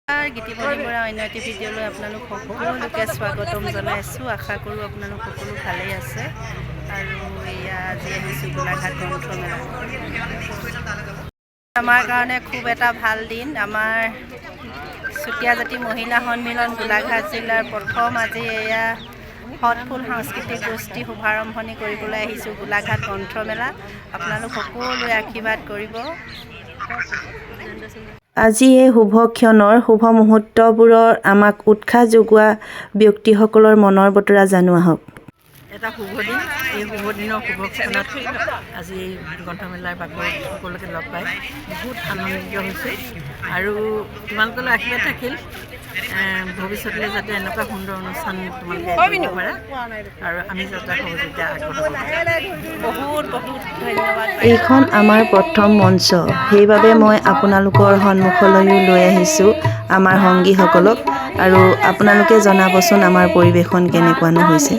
গীতিমণি বৰা অন্য এটি ভিডিঅ'লৈ আপোনালোক সকলোকে স্বাগতম জনাইছোঁ। আশা কৰোঁ আপোনালোক সকলো ভালেই আছে। আৰু এয়া আজি আহিছোঁ গোলাঘাট গ্ৰন্থমেলা। আমাৰ কাৰণে খুব এটা ভাল দিন। আমাৰ চুতীয়া জাতি মহিলা সন্মিলন গোলাঘাট জিলাৰ প্ৰথম আজি এয়া সৎফুল সাংস্কৃতিক গোষ্ঠী শুভাৰম্ভণি কৰিবলৈ আহিছোঁ গোলাঘাট গ্ৰন্থমেলা। আপোনালোক সকলোৱে আশীৰ্বাদ কৰিব। আজি এই শুভ ক্ষণৰ শুভ মুহূৰ্তবোৰৰ আমাক উৎসাহ যোগোৱা ব্যক্তিসকলৰ মনৰ বতৰা জানো আহক। এটা শুভ দিন। এই শুভ দিনৰ শুভ ক্ষণত আজি এই গ্ৰন্থমেলাৰ বাকৰিত সকলোকে লগ পাই বহুত আনন্দিত হৈছোঁ আৰু তোমালোকলৈ আশীৰ্বাদ থাকিল ভৱিষ্যতলৈ যাতে এনেকুৱা সুন্দৰ অনুষ্ঠান তোমালোকে কৰিব পাৰা আৰু আমি যাতে সহযোগিতা আগবঢ়াব বহুত ধন্যবাদ। এইখন আমাৰ প্ৰথম মঞ্চ, সেইবাবে মই আপোনালোকৰ সন্মুখলৈও লৈ আহিছোঁ আমাৰ সংগীসকলক। আৰু আপোনালোকে জনাবচোন আমাৰ পৰিৱেশন কেনেকুৱানো হৈছে।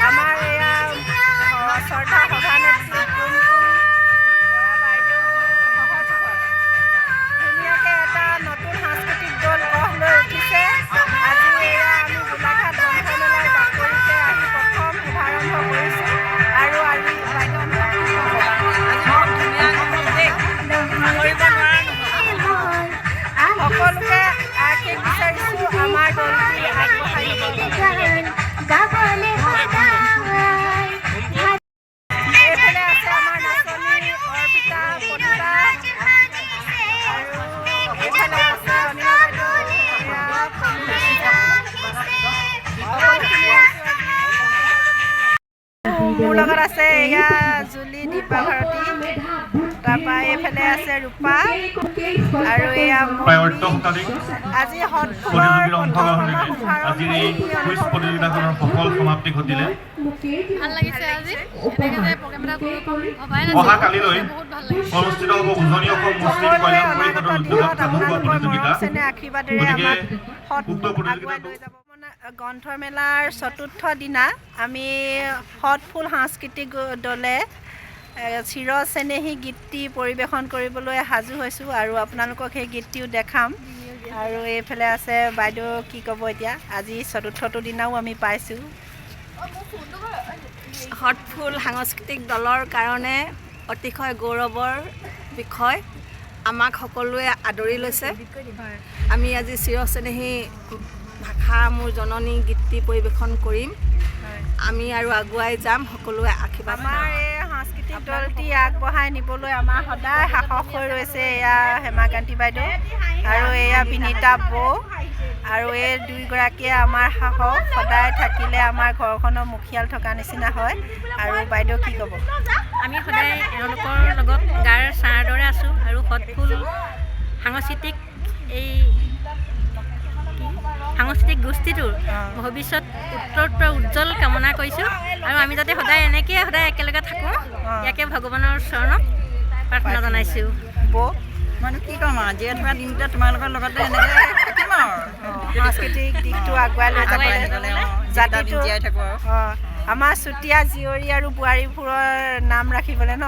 আমাৰ এয়া শ্ৰদ্ধা সভানেত্ৰী ধুনীয়াকৈ এটা নতুন সাংস্কৃতিক দল গঢ় লৈ উঠিছে। আজি এয়া আমি গোলাঘাট গ্ৰন্থমেলাৰ বাকৰিতে আহি প্ৰথম শুভাৰম্ভ কৰিছোঁ আৰু আজি সকলোকে আশীষ বিচাৰিছোঁ আমাৰ দলটি আগবঢ়াই এইফালে আছে আমাৰ নাচনী অৰ্পিতা কলিতা আৰু এইফালে আছে অনিমা মোৰ লগত আছে এয়া জুলি দীপা ভাৰতী, তাৰপৰা এইফালে আছে ৰূপা আৰু এয়া আজি সফল সমাপ্তি ঘটিলে। ভাল লাগিছে আজি এনেকৈ যে প্ৰগ্ৰেম এটা ভবাই অহা কালিলৈ অনুষ্ঠিত হ'ব উজনি অসম মুছলিম কল্যাণ পৰিষদৰ উদ্যোগত সাধু কোৱা প্ৰতিযোগিতা। গতিকে উক্ত প্ৰতিযোগিতাটো গ্ৰন্থমেলাৰ চতুৰ্থ দিনা আমি সৎফুল সাংস্কৃতিক দলে চিৰ চেনেহী গীতটি পৰিৱেশন কৰিবলৈ সাজু হৈছোঁ আৰু আপোনালোকক সেই গীতটিও দেখাম। আৰু এইফালে আছে বাইদেউ, কি ক'ব এতিয়া? আজি চতুৰ্থটো দিনাও আমি পাইছোঁ। সৎফুল সাংস্কৃতিক দলৰ কাৰণে অতিশয় গৌৰৱৰ বিষয়। আমাক সকলোৱে আদৰি লৈছে। আমি আজি চিৰ চেনেহী ভাষা মোৰ জননী গীতটি পৰিৱেশন কৰিম। আমি আৰু আগুৱাই যাম, সকলোৱে আশীৰ্বাদ। আমাৰ এই সাংস্কৃতিক দলটি আগবঢ়াই নিবলৈ আমাৰ সদায় সাহস হৈ ৰৈছে এয়া হেমাকান্তি বাইদেউ আৰু এয়া বিনীতা বৌ আৰু এই দুয়োগৰাকীয়ে আমাৰ সাহস সদায় থাকিলে আমাৰ ঘৰখনৰ মুখিয়াল থকা নিচিনা হয়। আৰু বাইদেউ কি ক'ব? আমি সদায় এওঁলোকৰ লগত গাৰ ছাঁৰ দৰে আছোঁ আৰু সৎফুল সাংস্কৃতিক এই সাংস্কৃতিক গোষ্ঠীটোৰ ভৱিষ্যত উত্তৰোত্তৰ উজ্জ্বল কামনা কৰিছোঁ আৰু আমি যাতে সদায় এনেকৈ সদায় একেলগে থাকোঁ, ইয়াকে ভগৱানৰ চৰণত প্ৰাৰ্থনা জনাইছোঁ। বৌ মানে কি ক'ম আৰু, জীয়াই থকা দিনকেইটা তোমালোকৰ লগতে এনেকৈ থাকিম আৰু সাংস্কৃতিক দিশটো আগুৱাই লৈ যাব জাতিটো জীয়াই থাকোঁ আৰু আমাৰ চুতীয়া জীয়ৰী আৰু বোৱাৰীবোৰৰ নাম ৰাখিবলৈ ন।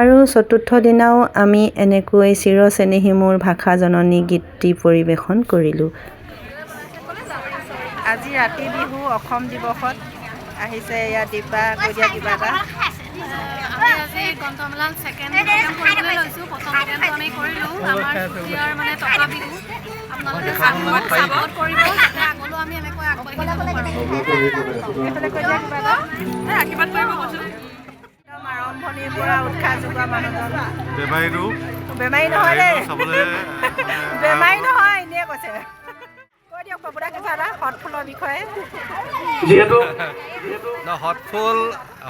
আৰু চতুৰ্থ দিনাও আমি এনেকৈ চিৰ চেনেহী মোৰ ভাষা জননী গীতটি পৰিৱেশন কৰিলোঁ। আজি ৰাতি বিহু অসম দিৱসত আহিছে এয়া দীপা, কৈ দিয়া কিবা এটা। আমি আজি গ্ৰন্থমেলাত ছেকেণ্ড প্ৰগ্ৰেম কৰিবলৈ লৈছোঁ। প্ৰথম প্ৰগ্ৰেমটো আমি কৰিলোঁ আমাৰ চুতীয়াৰ মানে টকা বিহু। আপোনালোকে ছাপোৰ্ট কৰিব যাতে আগলৈও আমি এনেকৈ আগবাঢ়ি যাব পাৰোঁ। এইফালে কৈ দিয়া কিবা এটা। আশীৰ্বাদ কৰিব কৈছোঁ। একদম আৰম্ভণিৰ পৰা উৎসাহ যোগোৱা মানুহজন। বেমাৰী নহয় দেই, বেমাৰী নহয়, এনেই কৈছে। কৈ দিয়ক ক'ব দে কিবা এটা হটফুলৰ বিষয়ে যিহেতু হটফুল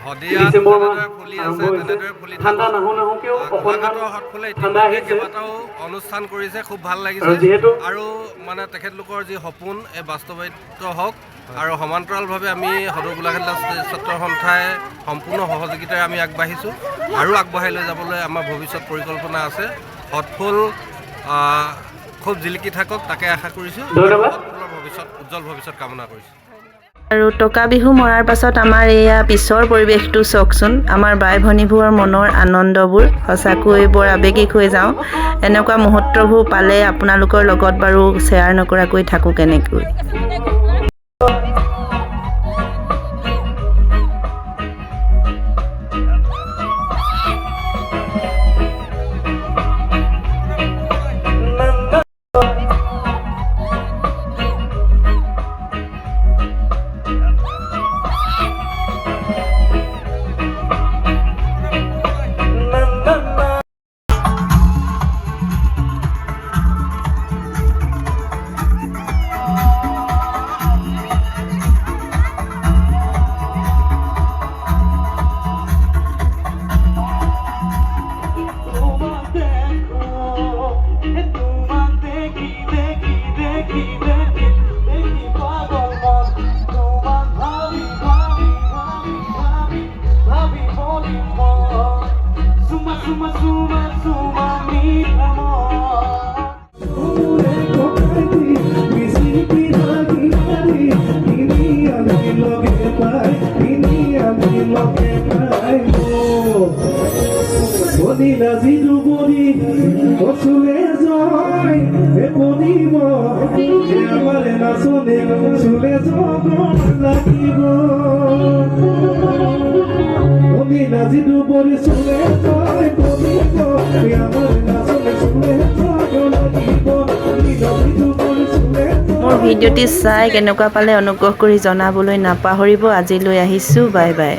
শদিয়াত ডিচেম্বৰ মাহ যেনেদৰে ফুলি আৰম্ভ আছে হৈছে তেনেদৰে ফুলি ঠাণ্ডা নাহোকেও অকণমান গোলাঘাটৰ হটফুলে ঠাণ্ডা ইতিমধ্যে আহিছে কেইবাটাও অনুষ্ঠান কৰিছে খুব ভাল লাগিছে আৰু যিহেতু আৰু মানে তেখেতলোকৰ যি সপোন এই বাস্তৱায়িত হওক আৰু সমান্তৰালভাৱে আমি সদৌ গোলাঘাট ছাত্ৰ সন্থাই সম্পূৰ্ণ সহযোগিতাৰে আমি আগবাঢ়িছোঁ আৰু আগবঢ়াই লৈ যাবলৈ আমাৰ ভৱিষ্যত পৰিকল্পনা আছে হটফুল খুব জিলিকি থাকক তাকে আশা কৰিছোঁ ধন্যবাদ হটফুলৰ ভৱিষ্যত উজ্জ্বল ভৱিষ্যত কামনা কৰিছোঁ আৰু টকা বিহু মৰাৰ পাছত আমাৰ এয়া পিছৰ পৰিৱেশটো চাওকচোন আমাৰ বাই ভনীবোৰৰ মনৰ আনন্দবোৰ সঁচাকৈ বৰ আৱেগিক হৈ যাওঁ এনেকুৱা মুহূৰ্তবোৰ পালে আপোনালোকৰ লগত বাৰু শ্বেয়াৰ নকৰাকৈ থাকোঁ কেনেকৈ মোৰ ভিডিঅ'টি চাই কেনেকুৱা পালে অনুগ্ৰহ কৰি জনাবলৈ নাপাহৰিব আজিলৈ আহিছোঁ বাই বাই